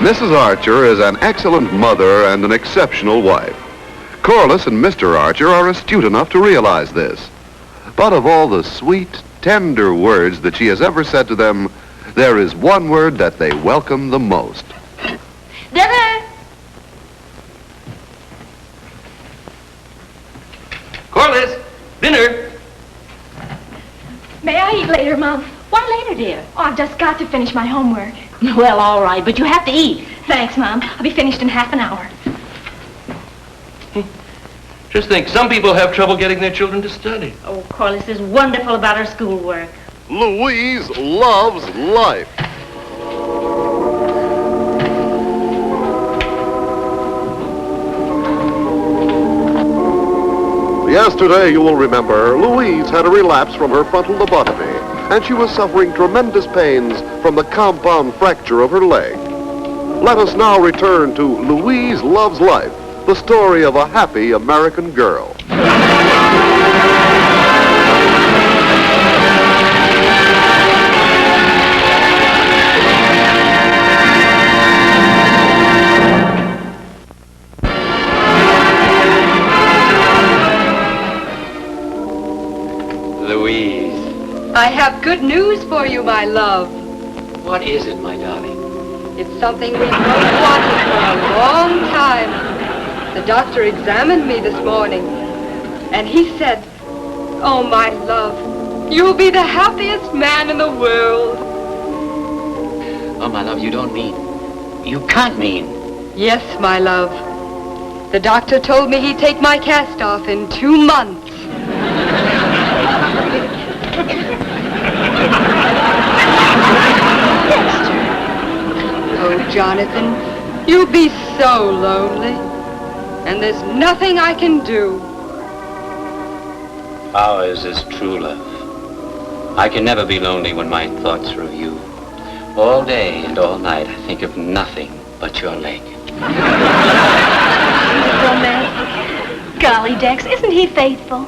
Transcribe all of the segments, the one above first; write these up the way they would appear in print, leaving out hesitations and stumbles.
Mrs. Archer is an excellent mother and an exceptional wife. Corliss and Mr. Archer are astute enough to realize this. But of all the sweet, tender words that she has ever said to them, there is one word that they welcome the most. Dinner! Corliss, dinner! May I eat later, Mom? Why later, dear? Oh, I've just got to finish my homework. Well, all right, but you have to eat. Thanks, Mom. I'll be finished in half an hour. Just think, some people have trouble getting their children to study. Oh, Corliss is wonderful about her schoolwork. Louise loves life. Yesterday, you will remember, Louise had a relapse from her frontal lobotomy, and she was suffering tremendous pains from the compound fracture of her leg. Let us now return to Louise Loves Life, the story of a happy American girl. Louise. I have good news for you, my love. What is it, my darling? It's something we've both wanted for a long time. The doctor examined me this morning, and he said, "Oh, my love, you'll be the happiest man in the world." Oh, my love, you don't mean. You can't mean. Yes, my love. The doctor told me he'd take my cast off in 2 months. Oh, Jonathan, you'll be so lonely. And there's nothing I can do. Ours is true love. I can never be lonely when my thoughts are of you. All day and all night I think of nothing but your leg. Romantic. Golly, Dex, isn't he faithful?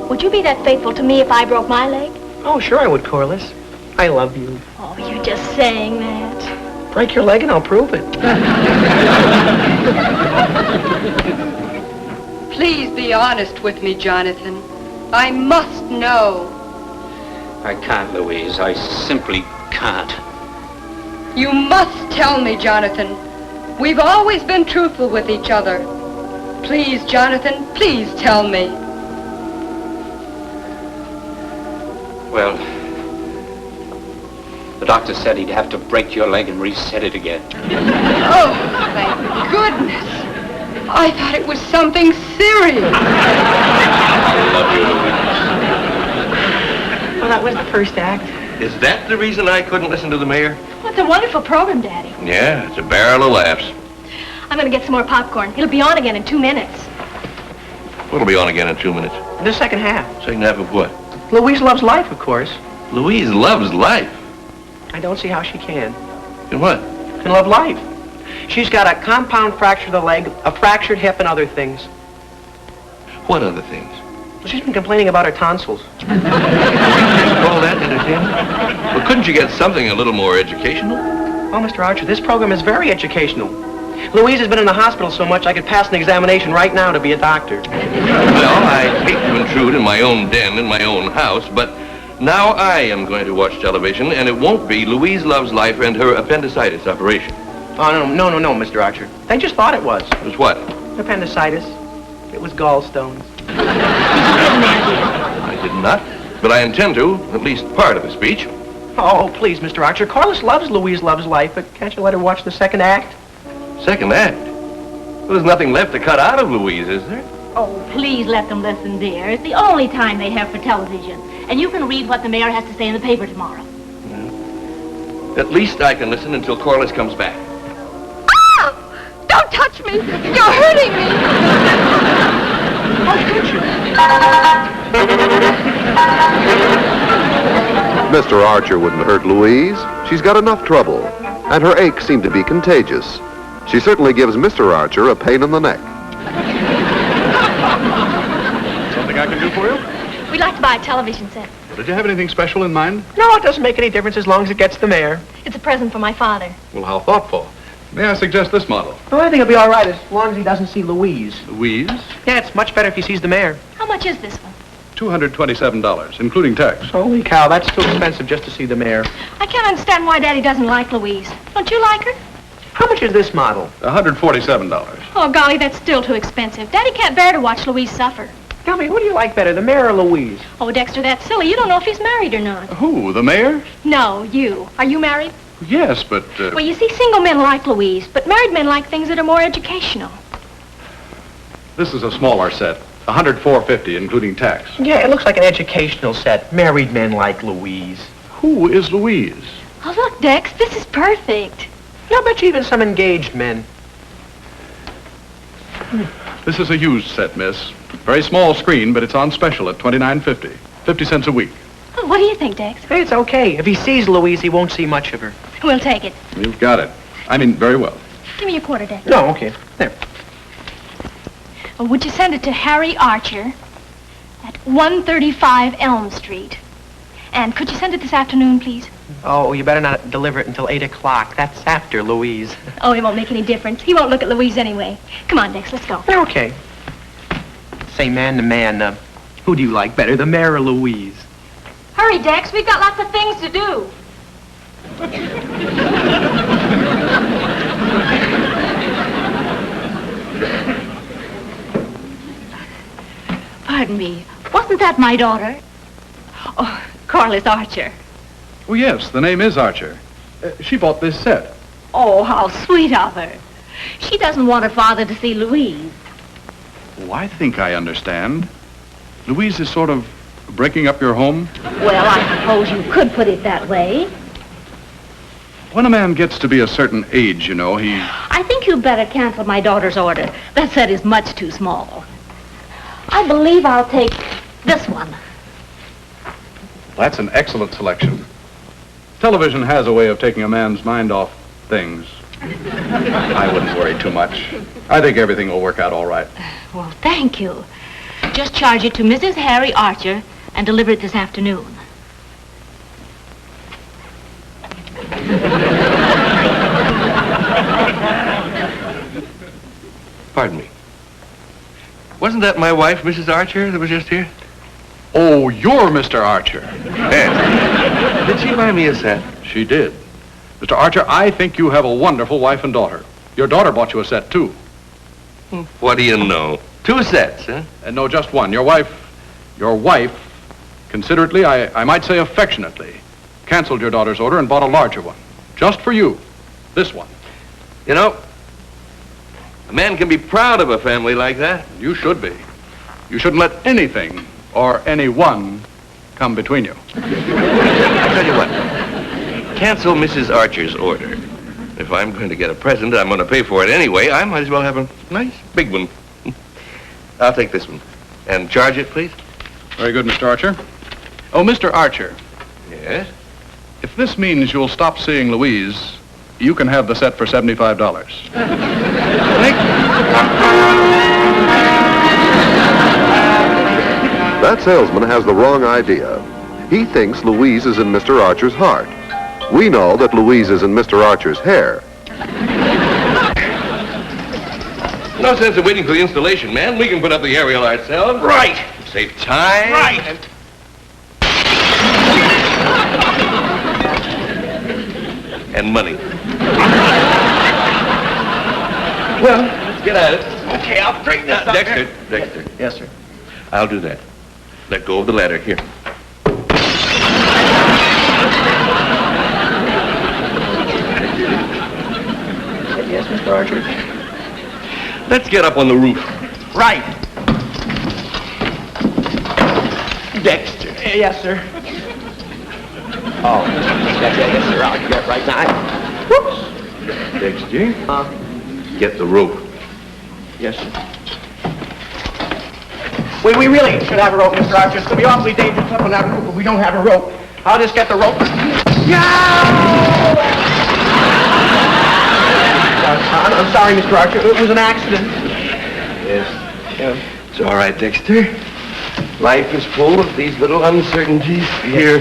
Would you be that faithful to me if I broke my leg? Oh, sure I would, Corliss. I love you. Oh, you're just saying that. Break your leg and I'll prove it. Please be honest with me, Jonathan. I must know. I can't, Louise. I simply can't. You must tell me, Jonathan. We've always been truthful with each other. Please, Jonathan, please tell me. Well, the doctor said he'd have to break your leg and reset it again. Oh, thank goodness. I thought it was something serious. I love you, Louise. Well, that was the first act. Is that the reason I couldn't listen to the mayor? Well, it's a wonderful program, Daddy. Yeah, it's a barrel of laughs. I'm going to get some more popcorn. It'll be on again in 2 minutes. What'll be on again in 2 minutes? The second half. Second half of what? Louise Loves Life, of course. Louise loves life. I don't see how she can. And what? Can love life. She's got a compound fracture of the leg, a fractured hip, and other things. What other things? Well, she's been complaining about her tonsils. All that entertainment? Well, couldn't you get something a little more educational? Oh, Mr. Archer, this program is very educational. Louise has been in the hospital so much I could pass an examination right now to be a doctor. Well, I hate to intrude in my own den, in my own house, but now I am going to watch television, and it won't be Louise Loves Life and her appendicitis operation. Oh, no, Mr. Archer. They just thought it was. It was what? Appendicitis. It was gallstones. I did not, but I intend to, at least part of the speech. Oh, please, Mr. Archer. Corliss loves Louise Loves Life, but can't you let her watch the second act? Second act? Well, there's nothing left to cut out of Louise, is there? Oh, please let them listen, dear. It's the only time they have for television. And you can read what the mayor has to say in the paper tomorrow. Yeah. At least I can listen until Corliss comes back. Ah! Don't touch me! You're hurting me! How could you? Mr. Archer wouldn't hurt Louise. She's got enough trouble, and her aches seem to be contagious. She certainly gives Mr. Archer a pain in the neck. Something I can do for you? We'd like to buy a television set. Well, did you have anything special in mind? No, it doesn't make any difference as long as it gets the mayor. It's a present for my father. Well, how thoughtful. May I suggest this model? Oh, I think it'll be all right as long as he doesn't see Louise. Louise? Yeah, it's much better if he sees the mayor. How much is this one? $227, including tax. Holy cow, that's too expensive just to see the mayor. I can't understand why Daddy doesn't like Louise. Don't you like her? How much is this model? $147. Oh, golly, that's still too expensive. Daddy can't bear to watch Louise suffer. Tell me, who do you like better, the mayor or Louise? Oh, Dexter, that's silly. You don't know if he's married or not. Who, the mayor? No, you. Are you married? Yes, but... Well, you see, single men like Louise, but married men like things that are more educational. This is a smaller set. $104.50, including tax. Yeah, it looks like an educational set. Married men like Louise. Who is Louise? Oh, look, Dex, this is perfect. I bet you even some engaged men. This is a used set, miss. Very small screen, but it's on special at $29.50. 50 cents a week. Oh, what do you think, Dex? Hey, it's okay. If he sees Louise, he won't see much of her. We'll take it. You've got it. I mean, very well. Give me a quarter, Dex. No, okay. There. Oh, would you send it to Harry Archer at 135 Elm Street? And could you send it this afternoon, please? Oh, you better not deliver it until 8 o'clock. That's after Louise. Oh, it won't make any difference. He won't look at Louise anyway. Come on, Dex, let's go. Okay. Say, man to man, who do you like better, the mayor or Louise? Hurry, Dex. We've got lots of things to do. Pardon me. Wasn't that my daughter? Oh, Corliss Archer. Oh, yes, the name is Archer. She bought this set. Oh, how sweet of her. She doesn't want her father to see Louise. Oh, I think I understand. Louise is sort of breaking up your home? Well, I suppose you could put it that way. When a man gets to be a certain age, you know, he... I think you'd better cancel my daughter's order. That set is much too small. I believe I'll take this one. That's an excellent selection. Television has a way of taking a man's mind off things. I wouldn't worry too much. I think everything will work out all right. Well, thank you. Just charge it to Mrs. Harry Archer and deliver it this afternoon. Pardon me. Wasn't that my wife, Mrs. Archer, that was just here? Oh, you're Mr. Archer. Yes. Did she buy me a set? She did. Mr. Archer, I think you have a wonderful wife and daughter. Your daughter bought you a set, too. What do you know? 2 sets, huh? And no, just one. Your wife, considerately, I might say affectionately, canceled your daughter's order and bought a larger one. Just for you. This one. You know, a man can be proud of a family like that. You should be. You shouldn't let anything or anyone come between you. I'll tell you what. Cancel Mrs. Archer's order. If I'm going to get a present, I'm going to pay for it anyway. I might as well have a nice big one. I'll take this one. And charge it, please. Very good, Mr. Archer. Oh, Mr. Archer, Yes? if this means you'll stop seeing Louise, you can have the set for $75. That salesman has the wrong idea. He thinks Louise is in Mr. Archer's heart. We know that Louise is in Mr. Archer's hair. No sense of waiting for the installation, man. We can put up the aerial ourselves. Right. Save time. Right. And money. Well, let's get at it. Okay, I'll straighten this up. Dexter. Yes, sir. I'll do that. Let go of the ladder. Here. Yes, Mr. Archer. Let's get up on the roof. Right. Dexter. Yes, sir. Oh, yes, sir. I'll get right now. Whoops. Dexter. Get the rope. Yes, sir. We really should have a rope, Mr. Archer. It's going to be awfully dangerous up on that roof if we don't have a rope. I'll just get the rope. I'm sorry, Mr. Archer. It was an accident. Yes. Yeah. It's all right, Dexter. Life is full of these little uncertainties. Here,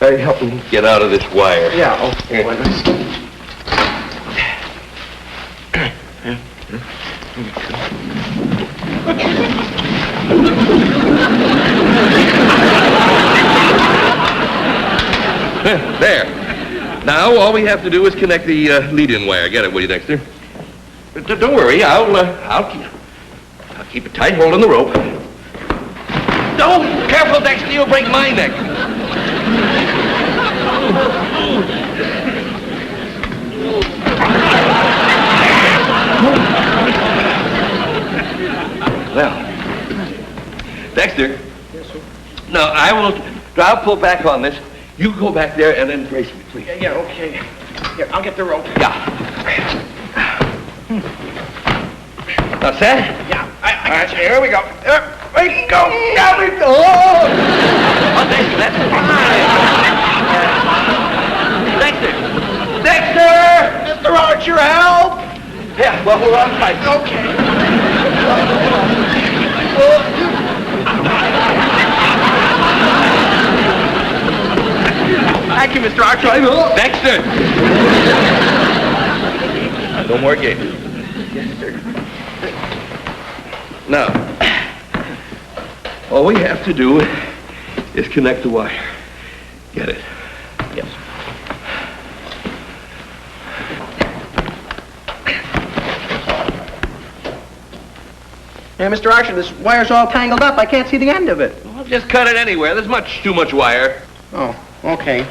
help me get out of this wire. Yeah, Here. okay. There. Now all we have to do is connect the lead-in wire. Get it, will you, Dexter? Don't worry. I'll keep a tight hold on the rope. No, careful, Dexter. You'll break my neck. Well, Dexter. Yes, sir. No, I'll pull back on this. You go back there and then brace me, please. Yeah, okay. Here, I'll get the rope. Yeah. Now, set? Yeah, I got you. Here we go. There we go. There we go. Oh, Dexter, that's fine. Dexter! Mr. Archer, help! Yeah, well, we're on tight. Okay. Thank you, Mr. Archer. Dexter! No more games. Yes, sir. Now, all we have to do is connect the wire. Get it? Yes. Yeah, Mr. Archer, this wire's all tangled up. I can't see the end of it. Well, just cut it anywhere. There's too much wire. Oh, okay.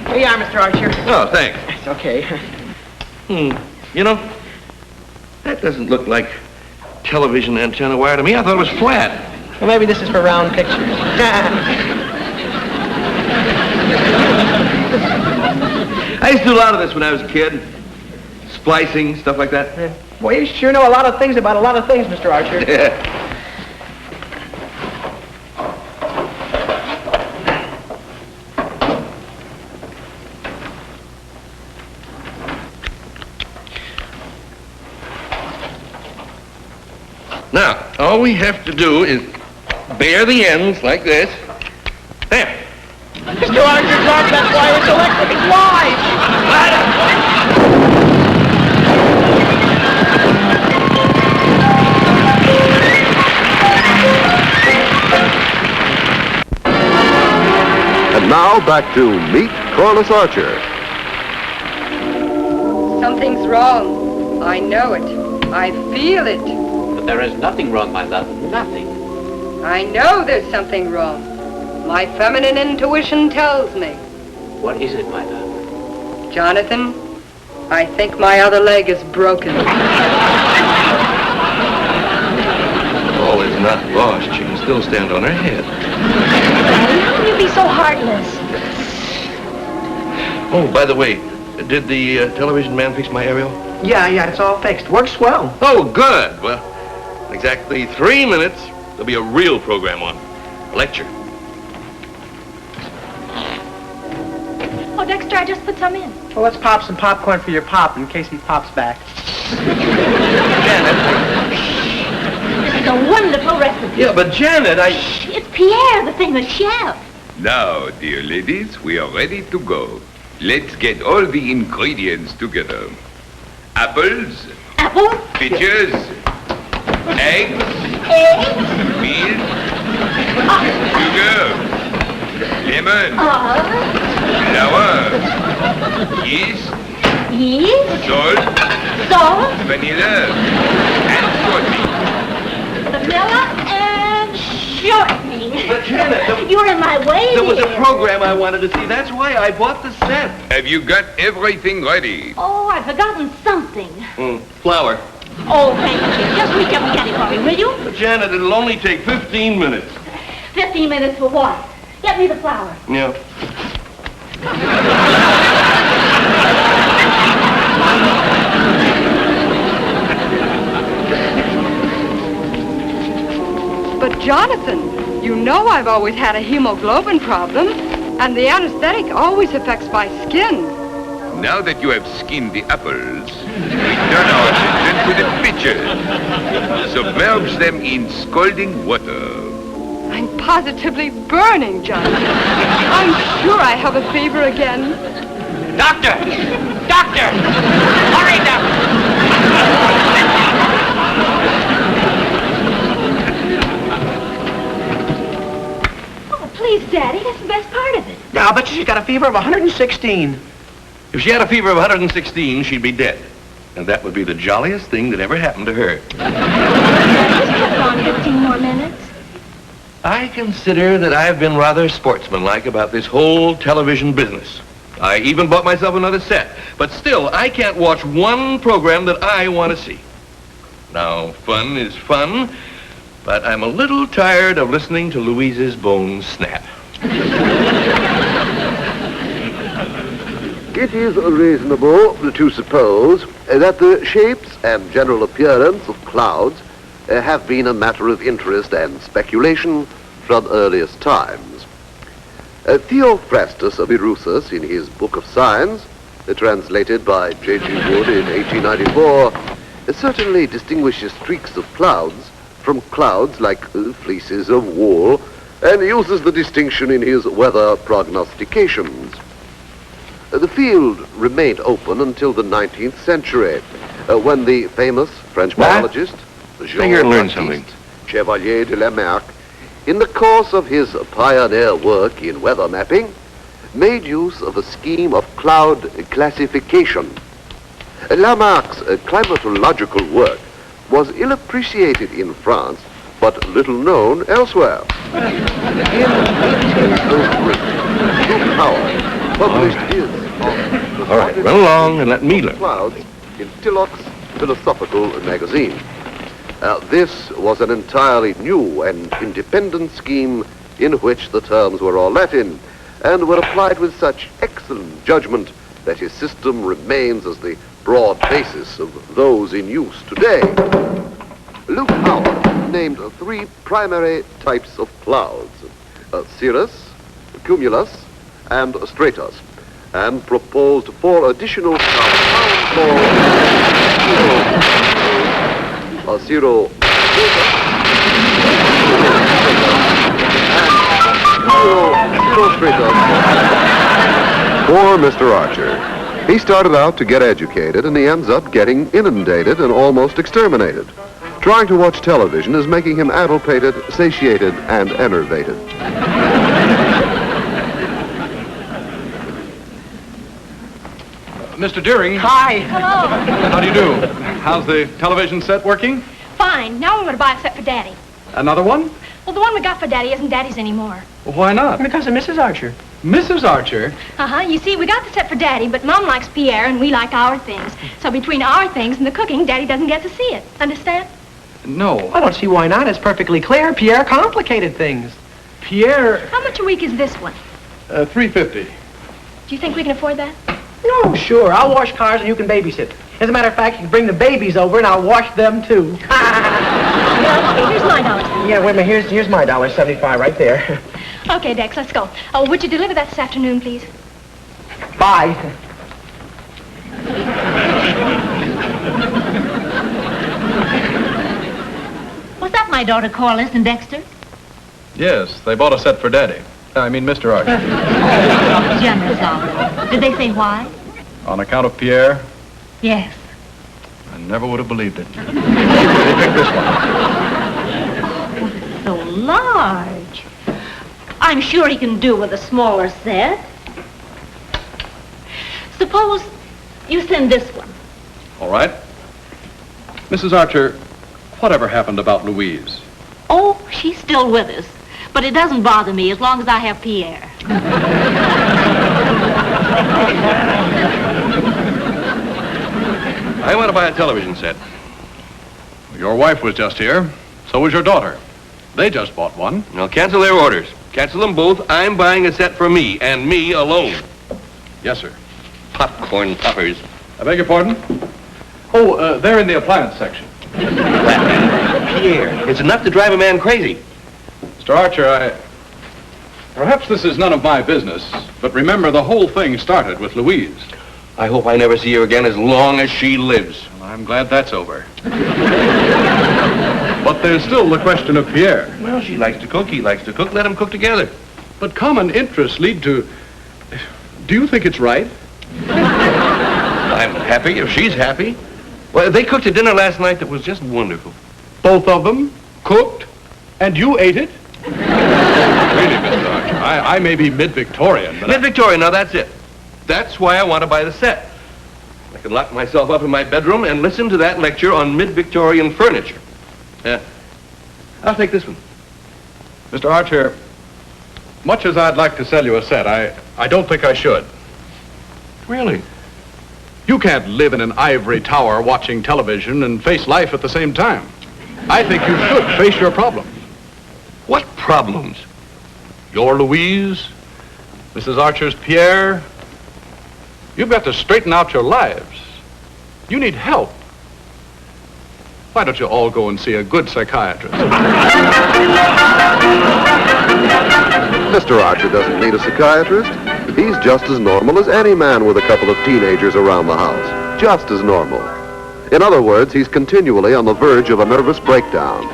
Here you are, Mr. Archer. Oh, thanks. It's okay. You know, that doesn't look like television antenna wire to me. I thought it was flat. Well, maybe this is for round pictures. I used to do a lot of this when I was a kid. Splicing, stuff like that. Boy, you sure know a lot of things about a lot of things, Mr. Archer. Yeah. Now, all we have to do is bare the ends like this. There. Mr. Archer, drop that wire. It's electric. It's live. And now back to Meet Corliss Archer. Something's wrong. I know it. I feel it. But there is nothing wrong, my love. Nothing. I know there's something wrong. My feminine intuition tells me. What is it, my love? Jonathan, I think my other leg is broken. All is not lost. She can still stand on her head. How can you be so heartless? Oh, by the way, did the television man fix my aerial? Yeah, it's all fixed. Works well. Oh, good. Well, in exactly 3 minutes, there'll be a real program on. A lecture. Oh, Dexter, I just put some in. Well, let's pop some popcorn for your pop in case he pops back. Janet. This is a wonderful recipe. Yeah, but Janet, It's Pierre, the famous chef. Now, dear ladies, we are ready to go. Let's get all the ingredients together. Apples, Apple, peaches, eggs, milk, sugar, lemon, flour, yeast, salt, vanilla, and shortening. vanilla, and shortening. But Janet, You're in my way there was a here. program I wanted to see. That's why I bought the set. Have you got everything ready? Oh, I've forgotten something. Flour. Oh, thank you. Just reach up and get it for me, will you? But Janet, it'll only take 15 minutes. 15 minutes for what? Get me the flour. Yeah. But Jonathan, you know I've always had a hemoglobin problem. And the anesthetic always affects my skin. Now that you have skinned the apples, we turn our attention to the pitchers. Submerge them in scalding water. I'm positively burning, Johnny. I'm sure I have a fever again. Doctor! Doctor! Hurry, Oh, please, Daddy, that's the best part of it. Now, I'll bet you she's got a fever of 116. If she had a fever of 116, she'd be dead. And that would be the jolliest thing that ever happened to her. Just kept on 15 more minutes. I consider that I've been rather sportsmanlike about this whole television business. I even bought myself another set. But still, I can't watch one program that I want to see. Now, fun is fun, but I'm a little tired of listening to Louise's bones snap. It is reasonable to suppose that the shapes and general appearance of clouds have been a matter of interest and speculation from earliest times. Theophrastus of Eleusis, in his Book of Signs, translated by J.G. Wood in 1894, certainly distinguishes streaks of clouds from clouds like fleeces of wool, and uses the distinction in his weather prognostications. The field remained open until the 19th century, when the famous French biologist, Stay here and learn something. Chevalier de Lamarck, in the course of his pioneer work in weather mapping, made use of a scheme of cloud classification. Lamarck's climatological work was ill appreciated in France, but little known elsewhere. In 1803, Luke Howard published his All right, run along and let me learn. Clouds in Tilloch's Philosophical Magazine. This was an entirely new and independent scheme in which the terms were all Latin and were applied with such excellent judgment that his system remains as the broad basis of those in use today. Luke Howard named three primary types of clouds, cirrus, cumulus, and stratus, and proposed four additional compounds called cirro Poor Mr. Archer. He started out to get educated, and he ends up getting inundated and almost exterminated. Trying to watch television is making him addlepated, satiated, and enervated. Mr. Deering. Hi. Hello. How do you do? How's the television set working? Fine. Now we're going to buy a set for Daddy. Another one? Well, the one we got for Daddy isn't Daddy's anymore. Well, why not? Because of Mrs. Archer. Mrs. Archer? Uh-huh. You see, we got the set for Daddy, but Mom likes Pierre and we like our things. So between our things and the cooking, Daddy doesn't get to see it. Understand? No. I don't see why not. It's perfectly clear. Pierre complicated things. Pierre... How much a week is this one? $3.50. Do you think we can afford that? No, sure. I'll wash cars and you can babysit. As a matter of fact, you can bring the babies over and I'll wash them too. Here's my dollar. Yeah, wait a minute. Here's my $1.75 right there. Okay, Dex, let's go. Oh, would you deliver that this afternoon, please? Bye. Was that my daughter Corliss and Dexter? Yes, they bought a set for Daddy. I mean, Mr. Archer. Generous of them. Did they say why? On account of Pierre, Yes. I never would have believed it. They picked this one. So large. I'm sure he can do with a smaller set. Suppose you send this one. All right. Mrs. Archer, whatever happened about Louise? Oh, she's still with us. But it doesn't bother me as long as I have Pierre. I want to buy a television set. Your wife was just here. So was your daughter. They just bought one. Now, cancel their orders. Cancel them both. I'm buying a set for me, and me alone. Yes, sir. Popcorn poppers. I beg your pardon? Oh, they're in the appliance section. Pierre, it's enough to drive a man crazy. Mr. Archer, Perhaps this is none of my business, but remember the whole thing started with Louise. I hope I never see her again as long as she lives. Well, I'm glad that's over. But there's still the question of Pierre. Well, she likes to cook, he likes to cook. Let them cook together. But common interests lead to... Do you think it's right? I'm happy if she's happy. Well, they cooked a dinner last night that was just wonderful. Both of them cooked, and you ate it? Really, Mr. Archer, I may be mid-Victorian, but... Mid-Victorian, now that's it. That's why I want to buy the set. I can lock myself up in my bedroom and listen to that lecture on mid-Victorian furniture. I'll take this one. Mr. Archer, much as I'd like to sell you a set, I don't think I should. Really? You can't live in an ivory tower watching television and face life at the same time. I think you should face your problems. What problems? Your Louise, Mrs. Archer's Pierre. You've got to straighten out your lives. You need help. Why don't you all go and see a good psychiatrist? Mr. Archer doesn't need a psychiatrist. He's just as normal as any man with a couple of teenagers around the house. Just as normal. In other words, he's continually on the verge of a nervous breakdown.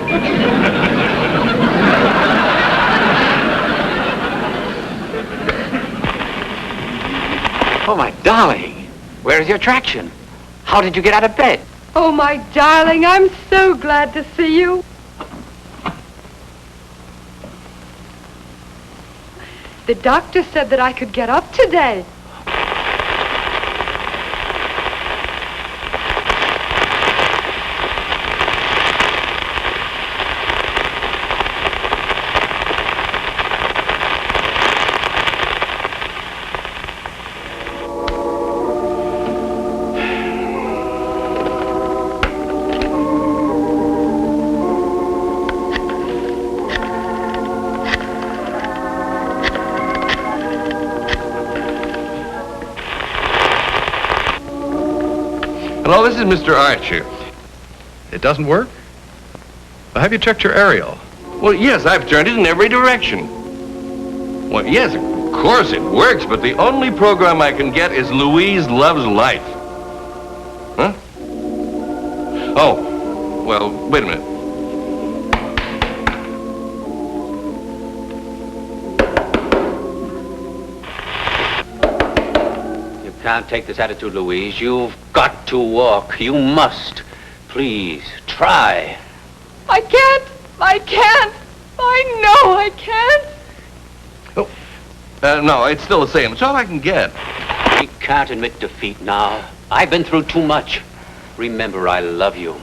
Oh, my darling. Where is your traction? How did you get out of bed? Oh, my darling, I'm so glad to see you. The doctor said that I could get up today. Hello, this is Mr. Archer. It doesn't work? Well, have you checked your aerial? Well, yes, I've turned it in every direction. Well, yes, of course it works, but the only program I can get is Louise Loves Life. Huh? Oh, well, wait a minute. You can't take this attitude, Louise. You've got to walk. You must. Please, try. I can't. I can't. I know I can't. No, it's still the same. It's all I can get. We can't admit defeat now. I've been through too much. Remember, I love you.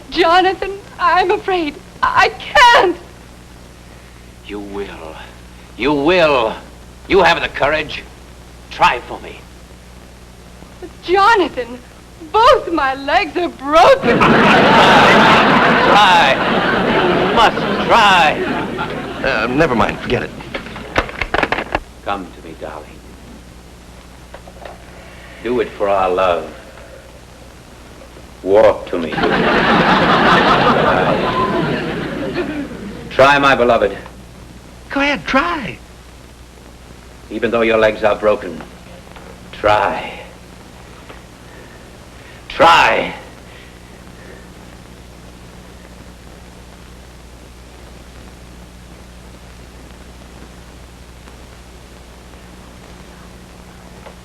Jonathan, I'm afraid. I can't. You will. You will. You have the courage. Try for me. Jonathan, both my legs are broken. Try. You must try. Never mind. Forget it. Come to me, darling. Do it for our love. Walk to me. Try, my beloved. Go ahead, try. Even though your legs are broken, try. Try.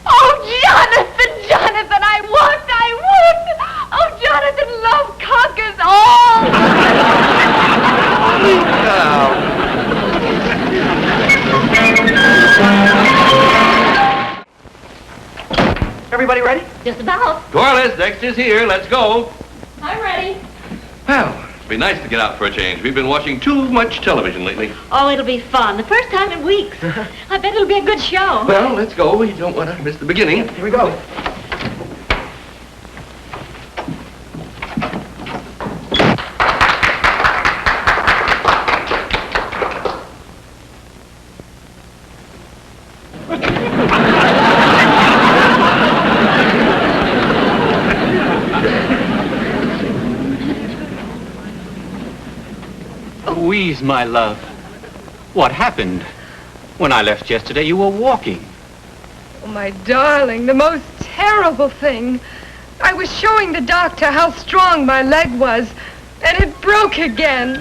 Oh, Jonathan, I won't. Oh, Jonathan, love conquers all. Everybody ready? Just about. Corliss, Dexter's here. Let's go. I'm ready. Well, it'd be nice to get out for a change. We've been watching too much television lately. Oh, it'll be fun. The first time in weeks. I bet it'll be a good show. Well, let's go. We don't want to miss the beginning. Here we go. Louise, my love. What happened? When I left yesterday, you were walking. Oh, my darling, the most terrible thing. I was showing the doctor how strong my leg was, and it broke again.